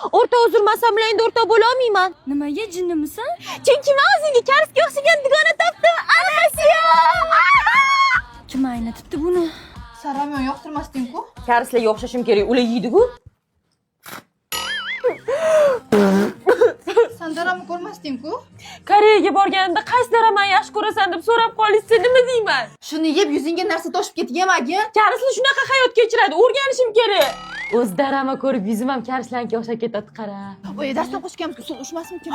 O'rta uzurmasam bilan endi o'rta bo'la olmayman. Nimaga jinnimisan? Chunki men o'zingga karsga o'xshagan dugona topdim. Anasiya! Kim aynatibdi buni? Saramyon yoqtirmasding-ku? Karslarga o'xshashim kerak, ular yeydi-ku. Sen daramni ko'rmasding-ku? Koreyaga borganimda qaysi daraman yaxshi ko'rasan deb so'rab qolishsa nima deyman? Shuni yeb yuzingga narsa toshib ketgan yemagin. Karslar shunaqa hayot kechiradi, o'rganishim kerak. O'z darama ko'rib yuzim ham karslarga o'xshab ketadi, qara. Oy, darsdan qo'shganmiz, usul ushmasmikin?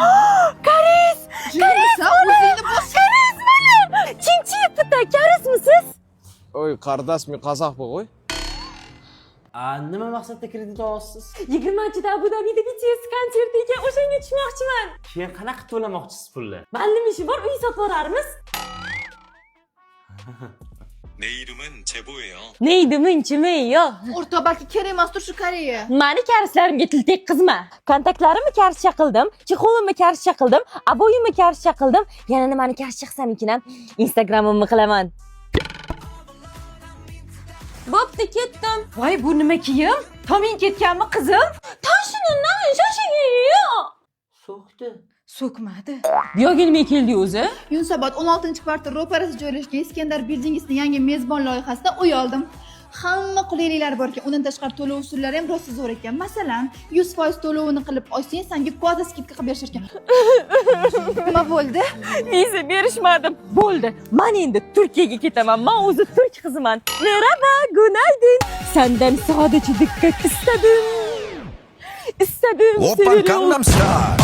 Karis! Jinnisan, o'zingni bos. Karis mana! Chinchi bitta karismisiz? Oy, qardosh, men qozoqman qo'y. Nima maqsadda kredit olasiz? 20-da Abu Dabida BTS konsertiga o'shanga tushmoqchiman. Keyin qanaqa to'lamoqchisiz pulni? Ma'lum ishi bor, uy sotib yuborarmiz. 내 이름은 제보예요. Ne idimin chimiyo? O'rta balki kerak emasdir shu Koreya. Mani karslarimga til tekkizma. Kontaktlarimni karscha qildim, chexolimni karscha qildim, aboyimni karscha qildim. Yana nimani karscha qilsam ekan? Instagramimni qilaman. Bo'pti, ketdim. Voy, bu nima kiyim? Toming ketganmi, qizim? Tashinimdan shoshigiyo. So'kdi. So'kmadi. Buyoq kelmay keldi o'zi. Yunusobod 16-kvartal ro'parasida joylashgan Iskandar Building'ning yangi mezbon loyihasida uy oldim. Hamma qulayliklari bor ekan, undan tashqari to'lov usullari ham rosa zo'r ekan. Masalan, 100% to'lovini qilib olsang, senga kvota skidka qilib berishar ekan. Nima bo'ldi? Viza berishmadim. Bo'ldi. Men endi Turkiyaga ketaman. Men o'zi turk qiziman. Merhaba, günaydın. Senden sadece dikkat istedim. İstedim Oppan Gangnam Style.